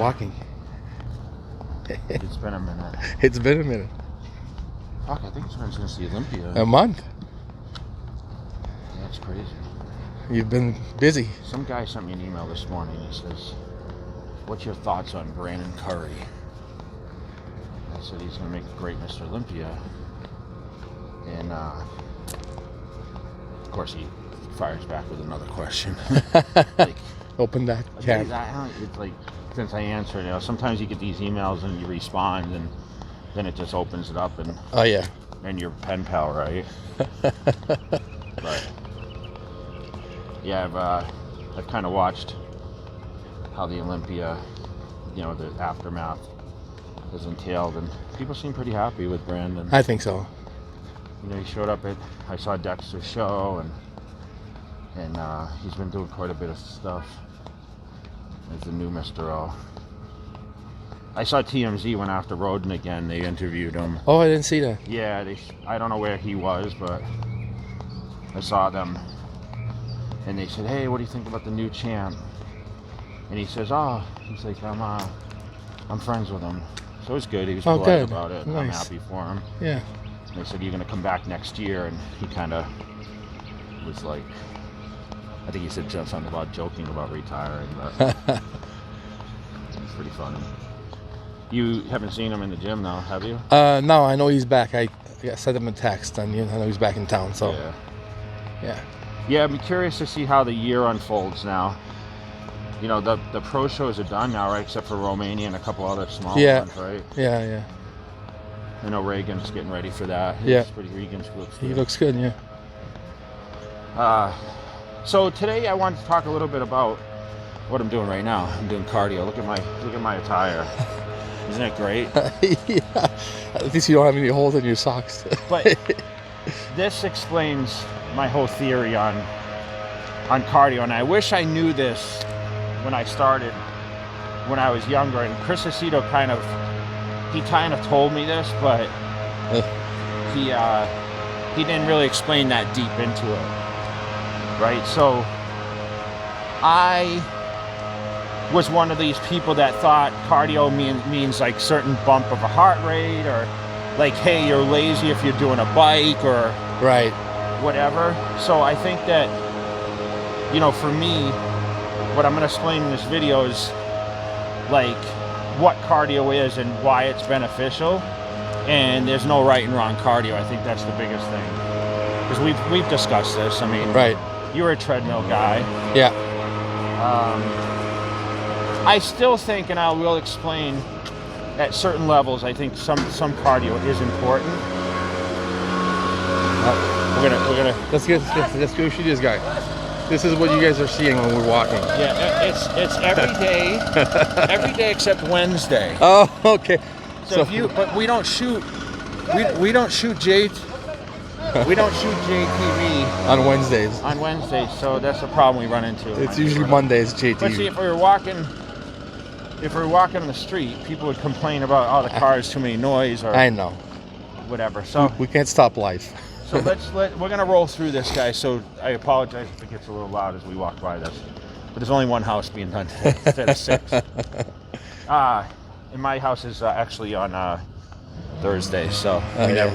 walking. It's been a minute. It's been a minute. Fuck, I think it's been since the Olympia. A month. That's crazy. You've been busy. Some guy sent me an email this morning. He says, "What's your thoughts on Brandon Curry?" I said he's going to make a great Mr. Olympia. And, of course, he fires back with another question. Like, Open that can. It's like, since I answered, sometimes you get these emails and you respond, and then it just opens it up, and Oh, yeah. and your pen pal, right? But yeah, I've kind of watched how the Olympia, the aftermath is entailed, and people seem pretty happy with Brandon. I think so. He showed up I saw Dexter's show, and he's been doing quite a bit of stuff as the new Mr. O. I saw TMZ went after Roden again. They interviewed him. Oh, I didn't see that. Yeah, I don't know where he was, but I saw them, and they said, "Hey, what do you think about the new champ?" And he says, he's like, I'm friends with him." So it's good. He was polite good. about it. Nice. I'm happy for him. Yeah. And they said, "You're going to come back next year," and he kind of was like, I think he said something about joking about retiring, but it's pretty funny. You haven't seen him in the gym now, have you? No, I know he's back. I sent him a text, and I know he's back in town. So yeah. I'm curious to see how the year unfolds now. The pro shows are done now, right? Except for Romania and a couple other small ones, right? Yeah. I know Reagan's getting ready for that. Reagan's looks good. He looks good, yeah. So today I wanted to talk a little bit about what I'm doing right now. I'm doing cardio. Look at my attire. Isn't it great? Yeah. At least you don't have any holes in your socks. But this explains my whole theory on cardio, and I wish I knew this when I started, when I was younger. And Chris Aceto kind of told me this, but he didn't really explain that deep into it, right? So I was one of these people that thought cardio means like certain bump of a heart rate, or like, hey, you're lazy if you're doing a bike, or right, whatever. So I think that, for me, what I'm going to explain in this video is like what cardio is and why it's beneficial. And there's no right and wrong cardio. I think that's the biggest thing, because we've discussed this. I mean, right, you're a treadmill guy. Yeah. I still think, and I will explain, at certain levels, I think some cardio is important. We're gonna Let's go shoot this guy. This is what you guys are seeing when we're walking. Yeah, it's every day, every day except Wednesday. Oh, okay. So but we don't shoot JTV on Wednesdays. On Wednesdays, so that's the problem we run into. It's usually Mondays, JTV. But see, if we were walking on the street, people would complain about, the car is too many noise, or I know, whatever. So we can't stop life. So we're gonna roll through this, guys. So I apologize if it gets a little loud as we walk by this, but there's only one house being done today instead of 6. And my house is actually on Thursday, so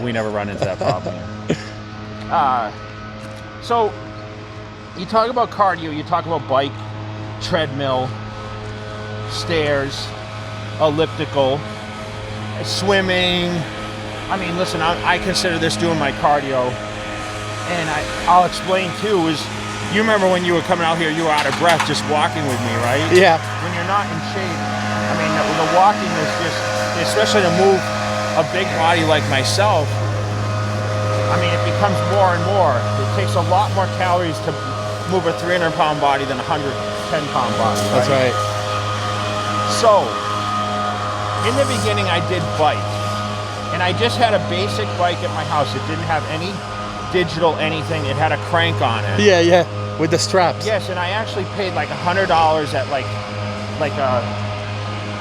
we never run into that problem here. So you talk about cardio, you talk about bike, treadmill, stairs, elliptical, swimming. I mean, listen, I consider this doing my cardio, and I'll explain too. You remember when you were coming out here, you were out of breath just walking with me, right? Yeah. When you're not in shape, I mean, the walking is just, especially to move a big body like myself, I mean, it becomes more and more. It takes a lot more calories to move a 300-pound body than a 110-pound body. Right? That's right. So, in the beginning, I did bike. And I just had a basic bike at my house. It didn't have any digital anything. It had a crank on it. Yeah, with the straps. Yes, and I actually paid like $100 at like a,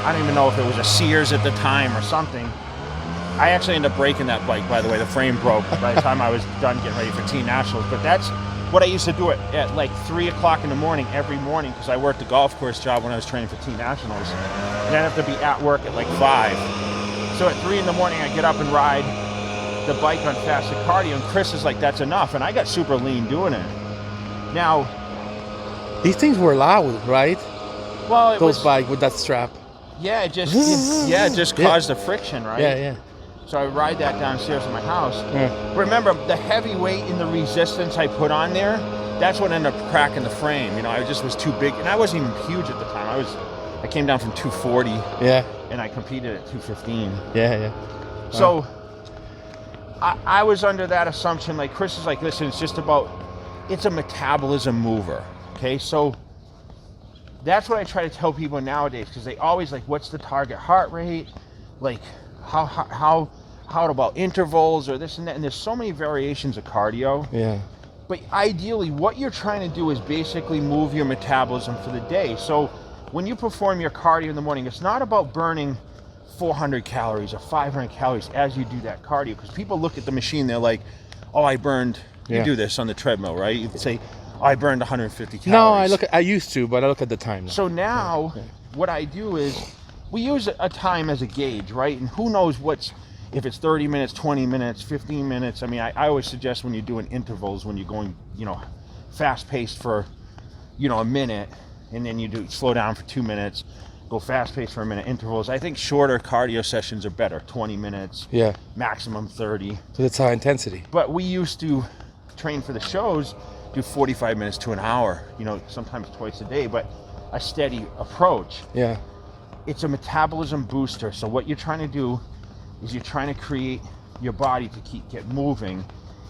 I don't even know if it was a Sears at the time or something. I actually ended up breaking that bike, by the way. The frame broke by the time I was done getting ready for Teen Nationals. But that's what I used to do it at like 3 o'clock in the morning every morning, because I worked a golf course job when I was training for Team Nationals, and I'd have to be at work at like 5. So at 3 in the morning, I get up and ride the bike on fasted cardio, and Chris is like, that's enough, and I got super lean doing it. Now, these things were loud, right? Well, it those was, bike with that strap. Yeah, it just caused the friction, right? Yeah. So I ride that downstairs in my house. Yeah. Remember, the heavy weight and the resistance I put on there, that's what ended up cracking the frame. You know, I just was too big, and I wasn't even huge at the time. I came down from 240. Yeah. And I competed at 215. Yeah. Wow. So I was under that assumption. Like Chris is like, listen, it's a metabolism mover. Okay, so that's what I try to tell people nowadays, because they always like, what's the target heart rate? Like, how about intervals or this and that? And there's so many variations of cardio. Yeah. But ideally, what you're trying to do is basically move your metabolism for the day. So when you perform your cardio in the morning, it's not about burning 400 calories or 500 calories as you do that cardio. Because people look at the machine, they're like, oh, I burned, you do this on the treadmill, right? You say, oh, I burned 150 calories. No, I used to, but I look at the time now. So now, what I do is, we use a time as a gauge, right? And who knows if it's 30 minutes, 20 minutes, 15 minutes. I mean, I always suggest when you're doing intervals, when you're going, fast-paced for, a minute, and then you slow down for 2 minutes, go fast-paced for a minute, intervals. I think shorter cardio sessions are better, 20 minutes, maximum 30. So that's high intensity. But we used to train for the shows, do 45 minutes to an hour, sometimes twice a day, but a steady approach. Yeah. It's a metabolism booster. So what you're trying to do is you're trying to create your body to get moving,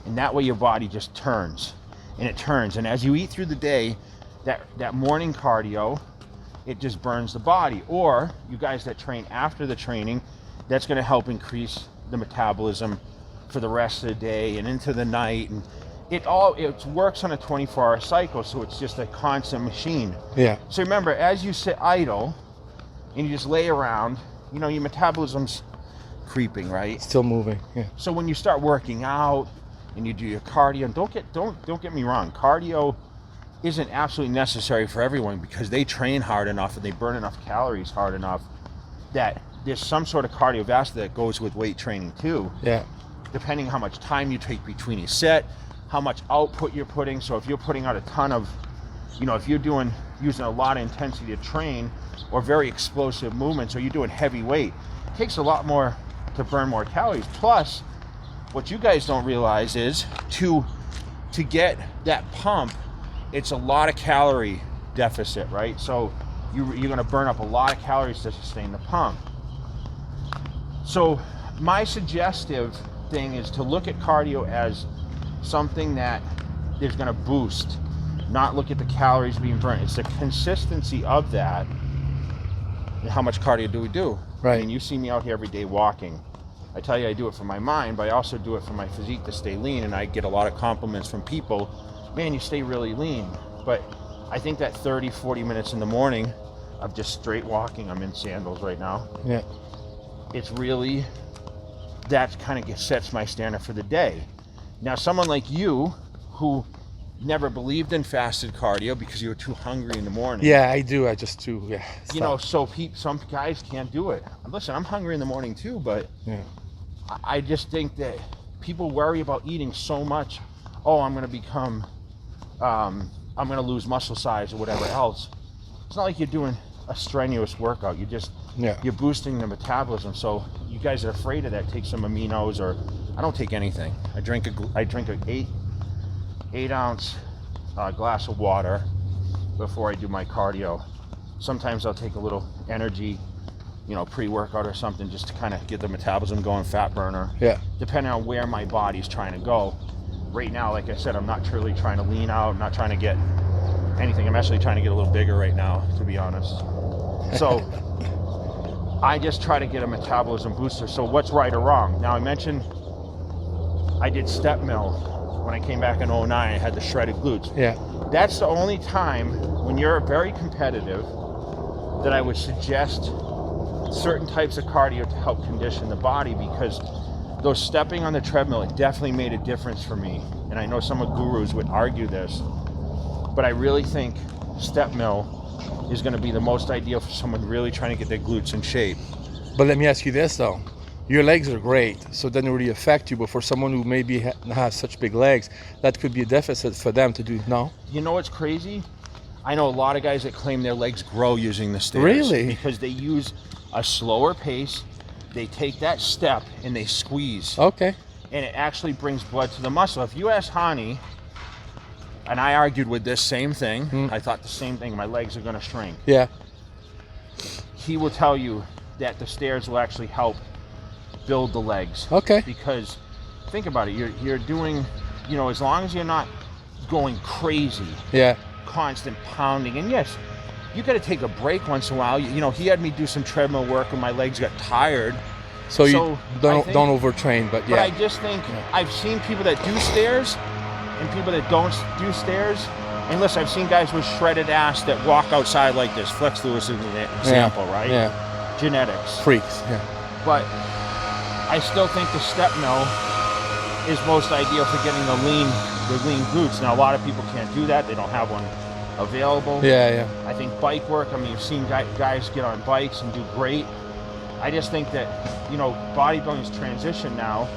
and that way your body just turns, and it turns. And as you eat through the day, that morning cardio, it just burns the body. Or you guys that train after the training, that's going to help increase the metabolism for the rest of the day and into the night. And it works on a 24-hour cycle, so it's just a constant machine. Yeah. So remember, as you sit idle and you just lay around, your metabolism's creeping, right? Still moving. Yeah. So when you start working out and you do your cardio, and don't get me wrong, cardio isn't absolutely necessary for everyone, because they train hard enough and they burn enough calories hard enough that there's some sort of cardiovascular that goes with weight training too. Yeah. Depending how much time you take between each set, how much output you're putting. So if you're putting out a ton of, if you're using a lot of intensity to train, or very explosive movements, or you're doing heavy weight, it takes a lot more to burn more calories. Plus, what you guys don't realize is to get that pump, it's a lot of calorie deficit, right? So you're going to burn up a lot of calories to sustain the pump. So my suggestive thing is to look at cardio as something that is going to boost, not look at the calories being burned. It's the consistency of that. And how much cardio do we do? Right. I mean, you see me out here every day walking. I tell you, I do it for my mind, but I also do it for my physique to stay lean. And I get a lot of compliments from people, man, you stay really lean. But I think that 30, 40 minutes in the morning of just straight walking, I'm in sandals right now. Yeah. It's really, that kind of sets my standard for the day. Now, someone like you, who never believed in fasted cardio because you were too hungry in the morning. Yeah, I do. I just do. Yeah. So some guys can't do it. Listen, I'm hungry in the morning too, but I just think that people worry about eating so much. Oh, I'm going to become, I'm going to lose muscle size or whatever else. It's not like you're doing a strenuous workout. You're boosting the metabolism. So you guys are afraid of that, take some aminos, or I don't take anything. I drink an 8-ounce glass of water before I do my cardio. Sometimes I'll take a little energy, pre-workout or something, just to kind of get the metabolism going, fat burner. Yeah. Depending on where my body's trying to go. Right now, like I said, I'm not truly trying to lean out, I'm not trying to get anything. I'm actually trying to get a little bigger right now, to be honest. So I just try to get a metabolism booster. So what's right or wrong? Now, I mentioned I did step mill. When I came back in 2009, I had the shredded glutes. Yeah. That's the only time when you're very competitive that I would suggest certain types of cardio to help condition the body, because though stepping on the treadmill, it definitely made a difference for me. And I know some of gurus would argue this, but I really think step mill is going to be the most ideal for someone really trying to get their glutes in shape. But let me ask you this though. Your legs are great, so it doesn't really affect you. But for someone who maybe has such big legs, that could be a deficit for them to do. No? You know what's crazy? I know a lot of guys that claim their legs grow using the stairs. Really? Because they use a slower pace. They take that step and they squeeze. Okay. And it actually brings blood to the muscle. If you ask Hani, and I argued with this same thing, I thought the same thing, my legs are going to shrink. Yeah. He will tell you that the stairs will actually help build the legs. Okay. Because think about it, you're doing, you know, as long as you're not going crazy. Yeah. Constant pounding, and yes, you got to take a break once in a while. You know, he had me do some treadmill work and my legs got tired. So you don't overtrain, but yeah. But I just think I've seen people that do stairs and people that don't do stairs. And listen, I've seen guys with shredded ass that walk outside like this. Flex Lewis is an example, right? Yeah. Genetics. Freaks, yeah. But I still think the step mill is most ideal for getting the lean glutes. Now, a lot of people can't do that. They don't have one available. Yeah. I think bike work, I mean, you've seen guys get on bikes and do great. I just think that, you know, bodybuilding's transition now.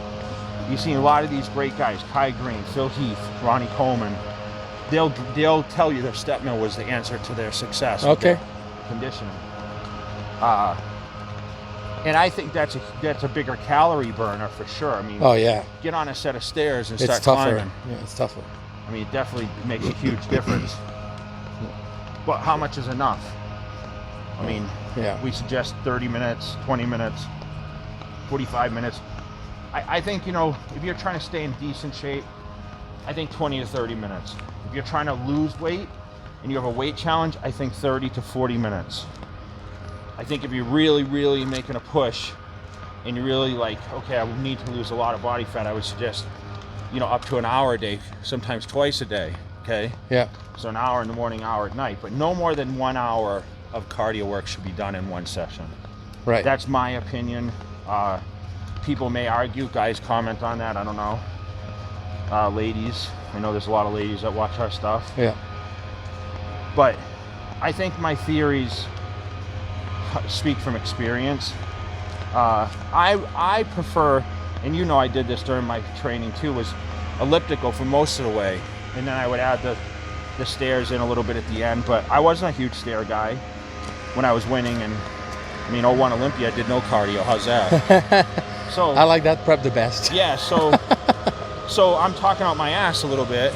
You've seen a lot of these great guys, Kai Green, Phil Heath, Ronnie Coleman. They'll tell you their step mill was the answer to their success. Okay. Conditioning. And I think that's a bigger calorie burner for sure. I mean, get on a set of stairs and start climbing. Yeah, it's tougher. I mean, it definitely makes a huge difference. But how much is enough? I mean, we suggest 30 minutes, 20 minutes, 45 minutes. I think, you know, if you're trying to stay in decent shape, I think 20 to 30 minutes. If you're trying to lose weight and you have a weight challenge, I think 30 to 40 minutes. I think if you're really, really making a push and you're really like, okay, I need to lose a lot of body fat, I would suggest, you know, up to an hour a day, sometimes twice a day, okay? Yeah. So an hour in the morning, hour at night, but no more than 1 hour of cardio work should be done in one session. Right. That's my opinion. People may argue, guys comment on that, I don't know. Ladies, I know there's a lot of ladies that watch our stuff. Yeah. But I think my theories speak from experience. I prefer, and you know I did this during my training too, was elliptical for most of the way. And then I would add the stairs in a little bit at the end, but I wasn't a huge stair guy when I was winning. And I mean, 01 Olympia, I did no cardio. How's that? So I like that prep the best. Yeah, so I'm talking out my ass a little bit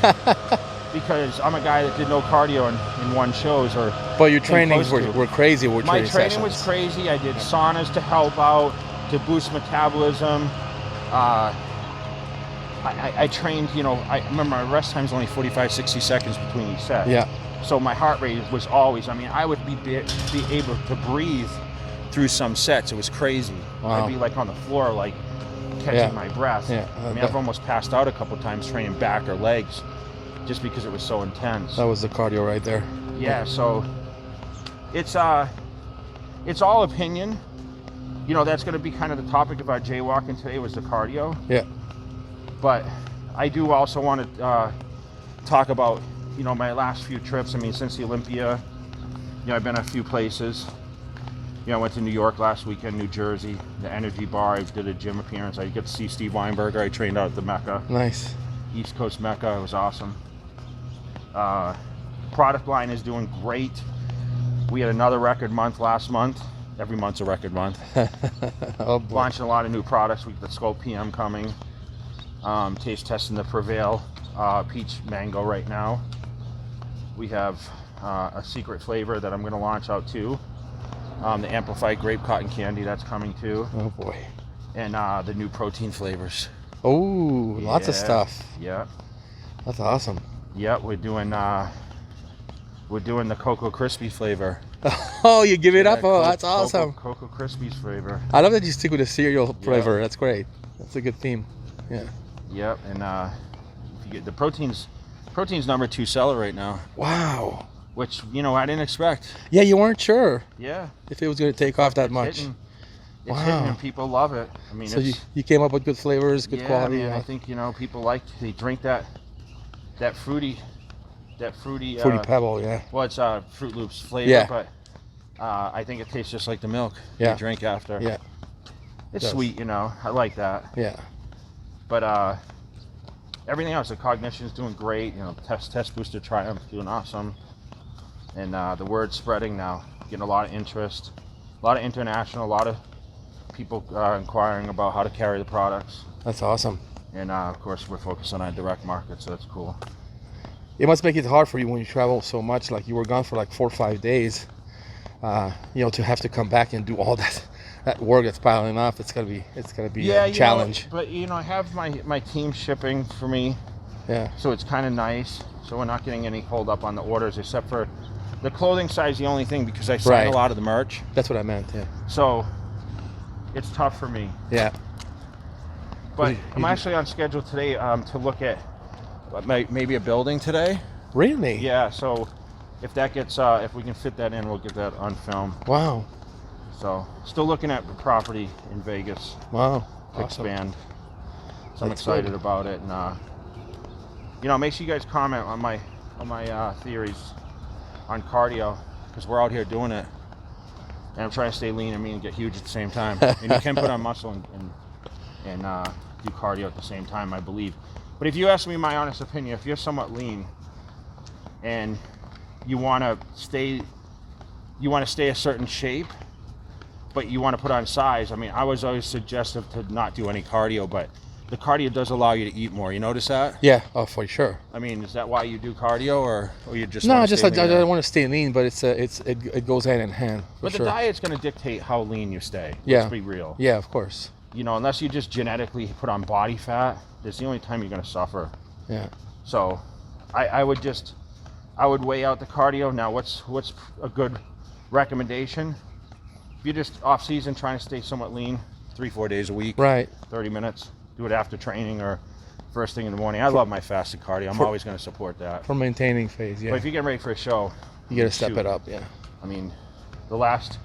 because I'm a guy that did no cardio in one shows or. But your trainings were crazy. My training was crazy. I did saunas to help out, to boost metabolism. I trained, you know, I remember my rest time was only 45, 60 seconds between each set. Yeah. So my heart rate was always, I mean, I would be able to breathe through some sets. It was crazy. Wow. I'd be like on the floor, like catching my breath. Yeah. I mean, I've almost passed out a couple times training back or legs just because it was so intense. That was the cardio right there. Yeah, so it's all opinion. You know, that's going to be kind of the topic of our jaywalking today was the cardio. Yeah. But I do also want to talk about, you know, my last few trips. I mean, since the Olympia, you know, I've been a few places. You know, I went to New York last weekend, New Jersey, the Energy Bar. I did a gym appearance. I get to see Steve Weinberger. I trained out at the Mecca. Nice. East Coast Mecca. It was awesome. Product line is doing great. We had another record month last month. Every month's a record month. Oh boy. Launching a lot of new products. We got the Scope PM coming. Taste testing the Prevail Peach Mango right now. We have a secret flavor that I'm going to launch out too. The Amplified Grape Cotton Candy, that's coming too. Oh boy. And the new protein flavors. Oh, lots of stuff. Yeah. That's awesome. Yeah, we're doing the Cocoa Krispies flavor. Oh, you give it up? Oh, that's awesome. Cocoa Krispies flavor. I love that you stick with the cereal flavor. That's great. That's a good theme. Yeah. Yep, and if you get the protein's number 2 seller right now. Wow. Which, you know, I didn't expect. Yeah, you weren't sure. Yeah. If it was going to take off that much. Hitting. It's hitting and people love it. I mean, so you came up with good flavors, good quality. Man, I think, you know, people they drink that fruity Fruity Pebble, yeah. Well, it's Fruit Loops flavor, Yeah. but I think it tastes just like the milk Yeah. you drink after. Yeah. It's sweet, you know. I like that. Yeah. But everything else, the cognition's doing great. You know, test booster Triumph doing awesome, and the word's spreading now. Getting a lot of interest, a lot of international, a lot of people inquiring about how to carry the products. That's awesome. And of course, we're focused on our direct market, so that's cool. It must make it hard for you when you travel so much. Like you were gone for like 4 or 5 days. You know, to have to come back and do all that work that's piling up. It's gotta be a challenge. But you know, I have my team shipping for me. Yeah. So it's kind of nice. So we're not getting any hold up on the orders, except for the clothing side's the only thing, because I sign a lot of the merch. That's what I meant. Yeah. So it's tough for me. Yeah. But I'm actually on schedule today to look at maybe a building today. Really? Yeah. So if that gets if we can fit that in, we'll get that on film. Wow. So still looking at the property in Vegas. Wow. To expand. So I'm excited about it, and you know, make sure you guys comment on my theories on cardio, because we're out here doing it, and I'm trying to stay lean and mean and get huge at the same time. And you can put on muscle and do cardio at the same time, I believe. But if you ask me my honest opinion, if you're somewhat lean and you want to stay a certain shape, but you want to put on size, I mean, I was always suggestive to not do any cardio, but the cardio does allow you to eat more. You notice that? Yeah. Oh, for sure. I mean, is that why you do cardio, or you just No? want to Just I want to stay lean, but it goes hand in hand. But the diet's going to dictate how lean you stay. Yeah. Let's be real. Yeah, of course. You know, unless you just genetically put on body fat, that's the only time you're going to suffer. Yeah. So, I would weigh out the cardio. Now, what's a good recommendation? If you're just off season trying to stay somewhat lean, 3-4 days a week, right? 30 minutes. Do it after training or first thing in the morning. I love my fasted cardio. I'm always going to support that. For maintaining phase, yeah. But if you get ready for a show, you got to step it up, yeah. I mean, the last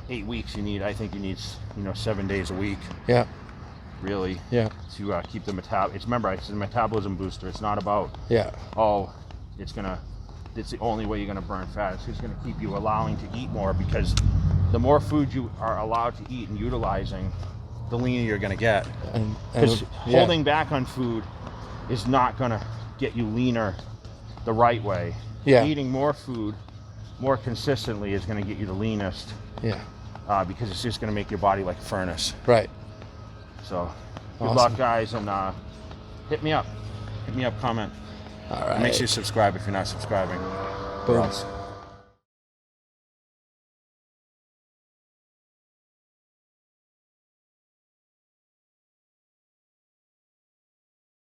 8 weeks I think you need, you know, 7 days a week. Yeah. Really. Yeah. To keep the remember, it's a metabolism booster. It's not about it's the only way you're gonna burn fat. It's just gonna keep you allowing to eat more, because the more food you are allowed to eat and utilizing, the leaner you're gonna get. Because holding back on food is not gonna get you leaner the right way. Yeah. Eating more food more consistently is gonna get you the leanest. Yeah. Because it's just gonna make your body like a furnace. Right. So good luck, guys, and hit me up, comment. All right. Make sure you subscribe if you're not subscribing. Boom.